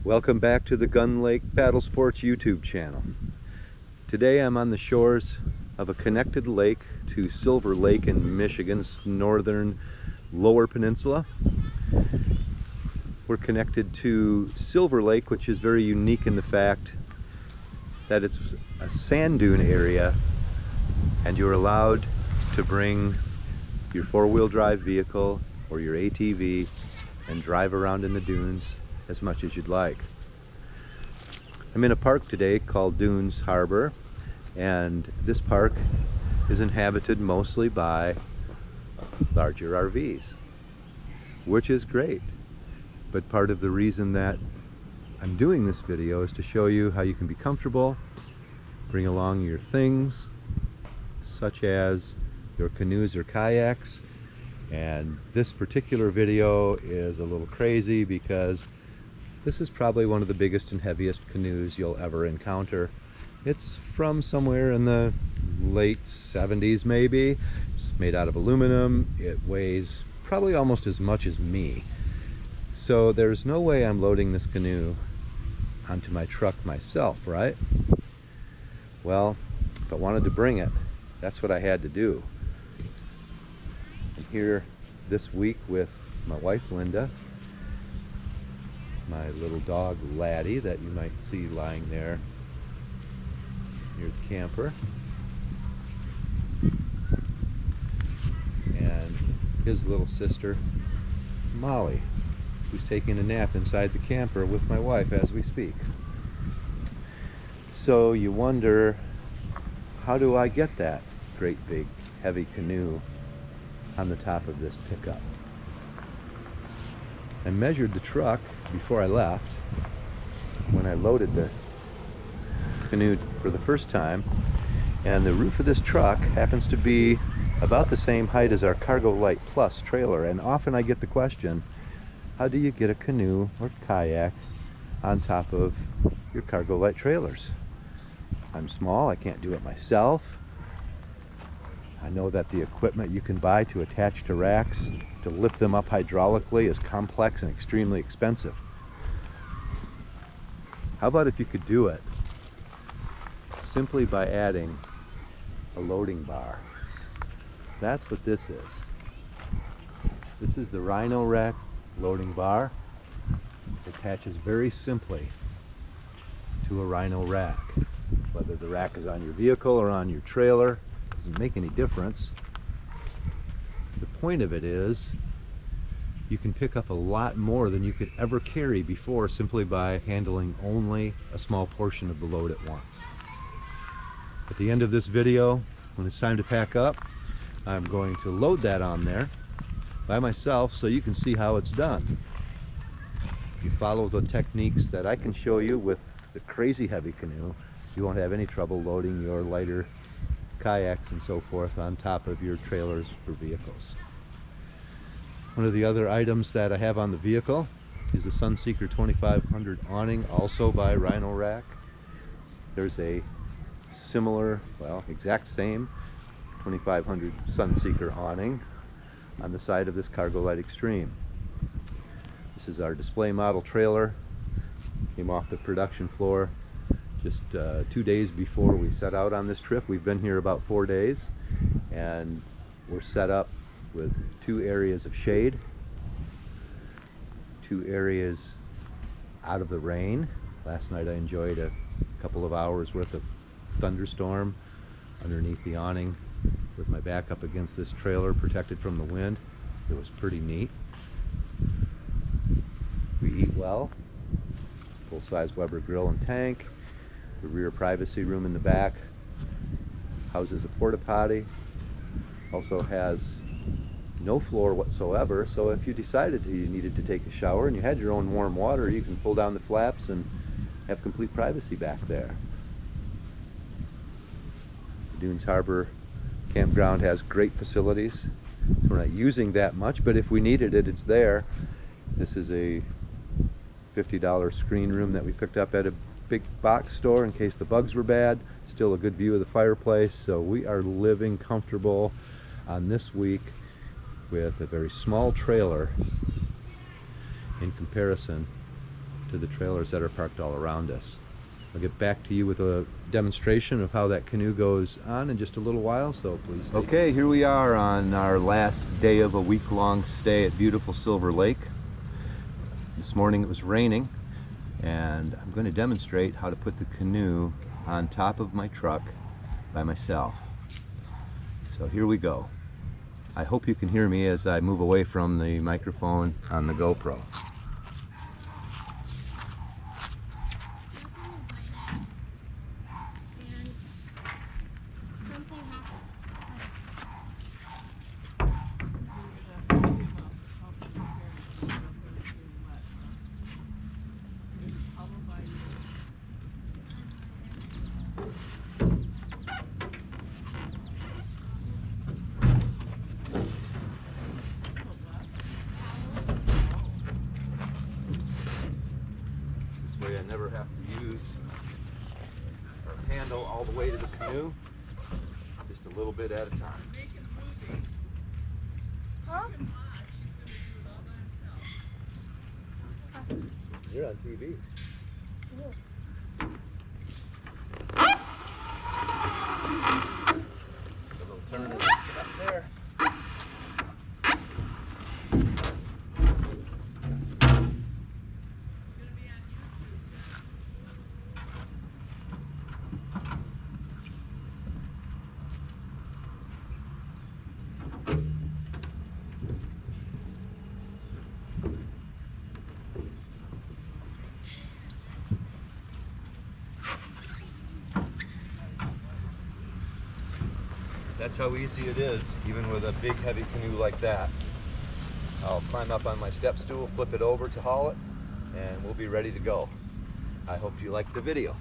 Welcome back to the Gun Lake Paddle Sports YouTube channel. Today I'm on the shores of a connected lake to Silver Lake in Michigan's northern lower peninsula. We're connected to Silver Lake, which is very unique in the fact that it's a sand dune area and you're allowed to bring your four-wheel drive vehicle or your ATV and drive around in the dunes as much as you'd like. I'm in a park today called Dunes Harbor, and this park is inhabited mostly by larger RVs, which is great. But part of the reason that I'm doing this video is to show you how you can be comfortable, bring along your things such as your canoes or kayaks. And this particular video is a little crazy because this is probably one of the biggest and heaviest canoes you'll ever encounter. It's from somewhere in the late 70s maybe. It's made out of aluminum. It weighs probably almost as much as me. So there's no way I'm loading this canoe onto my truck myself, right? Well, if I wanted to bring it, that's what I had to do. I'm here this week with my wife Linda, my little dog Laddie that you might see lying there near the camper, and his little sister Molly, who's taking a nap inside the camper with my wife as we speak. So you wonder, how do I get that great big heavy canoe on the top of this pickup? I measured the truck before I left when I loaded the canoe for the first time, and the roof of this truck happens to be about the same height as our cargolite plus trailer. And often I get the question, how do you get a canoe or kayak on top of your cargolite trailers? I'm small, I can't do it myself. I know that the equipment you can buy to attach to racks to lift them up hydraulically is complex and extremely expensive. How about if you could do it simply by adding a loading bar? That's what this is. This is the Rhino rack loading bar. It attaches very simply to a Rhino rack. Whether the rack is on your vehicle or on your trailer, doesn't make any difference. The point of it is you can pick up a lot more than you could ever carry before simply by handling only a small portion of the load at once. At the end of this video, when it's time to pack up, I'm going to load that on there by myself so you can see how it's done. If you follow the techniques that I can show you with the crazy heavy canoe, you won't have any trouble loading your lighter kayaks and so forth on top of your trailers or vehicles. One of the other items that I have on the vehicle is the Sunseeker 2500 awning, also by Rhino Rack. There's a similar, well, exact same 2500 Sunseeker awning on the side of this Cargolite Extreme. This is our display model trailer. Came off the production floor just 2 days before we set out on this trip. We've been here about 4 days, and we're set up with 2 areas of shade, 2 areas out of the rain. Last night I enjoyed a couple of hours worth of thunderstorm underneath the awning with my back up against this trailer protected from the wind. It was pretty neat. We eat well. Full-size Weber grill and tank. The rear privacy room in the back houses a porta potty. Also has no floor whatsoever, so if you decided you needed to take a shower and you had your own warm water, you can pull down the flaps and have complete privacy back there. The Dunes Harbor campground has great facilities. So we're not using that much, but if we needed it, it's there. This is a $50 screen room that we picked up at a big box store in case the bugs were bad. Still a good view of the fireplace, so we are living comfortable on this week with a very small trailer in comparison to the trailers that are parked all around us. I'll get back to you with a demonstration of how that canoe goes on in just a little while, so please stay. Okay, here we are on our last day of a week-long stay at beautiful Silver Lake. This morning it was raining, and I'm going to demonstrate how to put the canoe on top of my truck by myself. So here we go. I hope you can hear me as I move away from the microphone on the GoPro. I never have to use our handle all the way to the canoe, just a little bit at a time. Huh? You're on TV. Yeah. A little turn up there. That's how easy it is, even with a big heavy canoe like that. I'll climb up on my step stool, flip it over to haul it, and we'll be ready to go. I hope you liked the video.